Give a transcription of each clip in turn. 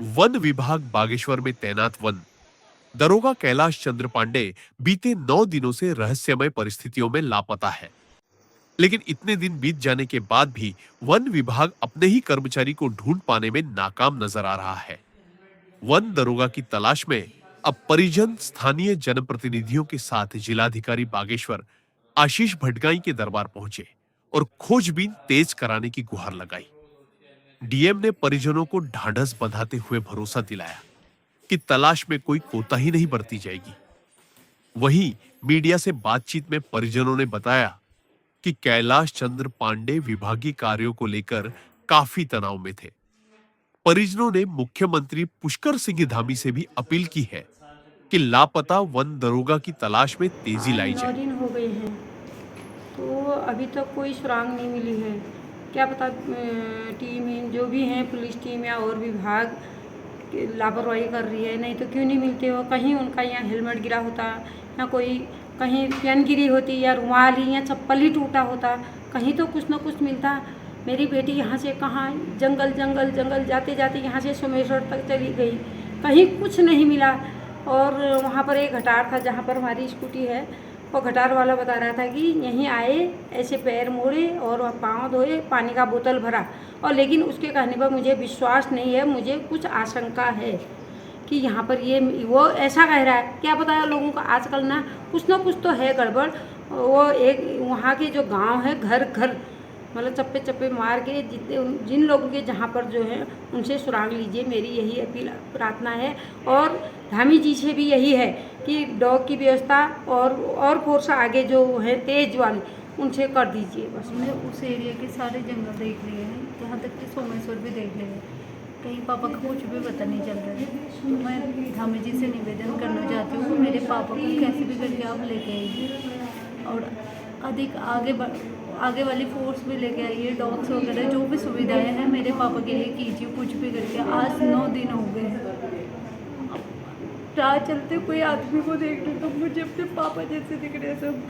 One विभाग बागेश्वर में तैनात वन दरोगा कैलाश चंद्र पांडे बीते 9 दिनों से रहस्यमय परिस्थितियों में लापता है। लेकिन इतने दिन बीत जाने के बाद भी वन विभाग अपने ही कर्मचारी को ढूंढ पाने में नाकाम नजर आ रहा है। वन दरोगा की तलाश में अब परिजन स्थानीय जनप्रतिनिधियों के साथ जिलाधिकारी बागेश्वर आशीष भटगाई के दरबार पहुंचे और खोजबीन तेज कराने की गुहार लगाई। डीएम ने परिजनों को ढांढस बंधाते हुए भरोसा दिलाया कि तलाश में कोई कोताही नहीं बरती जाएगी। वहीं मीडिया से बातचीत में परिजनों ने बताया कि कैलाश चंद्र पांडे विभागीय कार्यों को लेकर काफी तनाव में थे। परिजनों ने मुख्यमंत्री पुष्कर सिंह धामी से भी अपील की है कि लापता वन दरोगा की तलाश में तेजी लाई 9 जाए। दिन हो गए हैं तो अभी तक कोई सुराग नहीं मिली है। क्या पता टीम जो भी हैं, पुलिस टीम या और विभाग लापरवाही कर रही है, नहीं तो क्यों नहीं मिलते हो। कहीं उनका यहाँ हेलमेट गिरा होता, या कोई कहीं पेन गिरी होती, या रुमाल ही या चप्पल ही टूटा होता, कहीं तो कुछ ना कुछ मिलता। मेरी बेटी यहाँ से कहाँ जंगल जंगल जंगल जाते जाते यहाँ से सोमेश्वर तक चली गई, कहीं कुछ नहीं मिला। और वहाँ पर एक घटार था जहाँ पर हमारी स्कूटी है, वो घटार वाला बता रहा था कि यहीं आए, ऐसे पैर मोड़े और पाँव धोए, पानी का बोतल भरा। और लेकिन उसके कहने पर मुझे विश्वास नहीं है, मुझे कुछ आशंका है कि यहाँ पर ये वो ऐसा कह रहा है। क्या पता है, लोगों का आजकल ना कुछ तो है गड़बड़। वो एक वहाँ के जो गांव है, घर घर मतलब चप्पे चप्पे मार के जितने जिन लोगों के जहाँ पर जो है उनसे सुराग लीजिए, मेरी यही अपील प्रार्थना है। और धामी जी से भी यही है कि डॉग की व्यवस्था और फोर्स आगे जो है तेज वाले, उनसे कर दीजिए बस। हमने उस एरिया के सारे जंगल देख लिए हैं, यहाँ तक कि सोमेश्वर भी देख लिए हैं, कहीं पापा का कुछ भी पता नहीं चल रहा है। तो मैं धामी जी से निवेदन करना चाहती हूँ, मेरे पापा को कैसे भी करके आप लेके आइए और अधिक आगे वाली फोर्स भी लेके आइए, डॉग्स वगैरह जो भी सुविधाएं हैं मेरे पापा के लिए कीजिए कुछ भी करके। आज 9 दिन हो गए हैं, राह चलते कोई आदमी को देख रहे तो मुझे अपने पापा जैसे दिख रहे सब।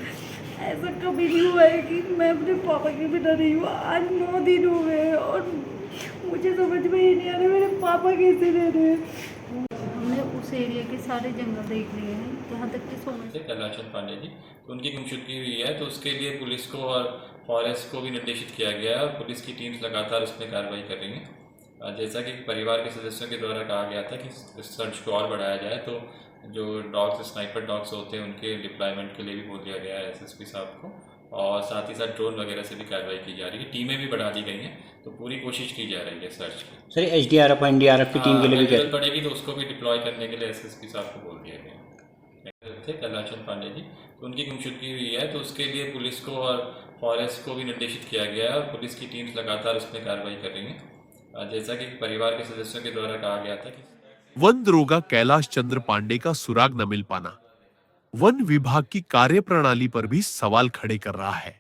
ऐसा कभी नहीं हुआ है कि मैं अपने पापा के बिना नहीं हुआ। आज 9 दिन हो गए हैं और मुझे समझ में ही नहीं आ रहा मेरे पापा कैसे रह रहे हैं। हमने उस एरिया के सारे जंगल देख लिए हैं, यहाँ तक कि सोमेश्वर कैलाश चंद्र पांडे जी, तो उनकी गुमशुदगी हुई है, तो उसके लिए पुलिस को और फॉरेस्ट को भी निर्देशित किया गया है और पुलिस की टीम्स लगातार उसमें कार्रवाई कर रही हैं। जैसा कि परिवार के सदस्यों के द्वारा कहा गया था कि इस सर्च को और बढ़ाया जाए, तो जो डॉग्स, स्नाइपर डॉग्स होते हैं, उनके डिप्लॉयमेंट के लिए भी बोल दिया गया है एसएसपी साहब को, और साथ ही साथ ड्रोन वगैरह से भी कार्रवाई की जा रही है। टीमें भी बढ़ा दी गई हैं, तो पूरी कोशिश की जा रही है सर्च की। सर एसडीआरएफ और एनडीआरएफ की टीम के लिए भी जरूरत पड़ेगी तो उसको भी डिप्लॉय करने के लिए एसएसपी साहब को बोल दिया गया थे कैलाश चंद्र पांडे जी, तो उनकी गुमशुदगी हुई है, तो उसके लिए पुलिस को और फॉरेस्ट को भी निर्देशित किया गया है और पुलिस की टीम्स लगातार उसमें कार्रवाई कर रही हैं। जैसा कि परिवार के सदस्यों के द्वारा कहा गया था कि वन दरोगा कैलाश चंद्र पांडे का सुराग न मिल पाना वन विभाग की कार्यप्रणाली पर भी सवाल खड़े कर रहा है।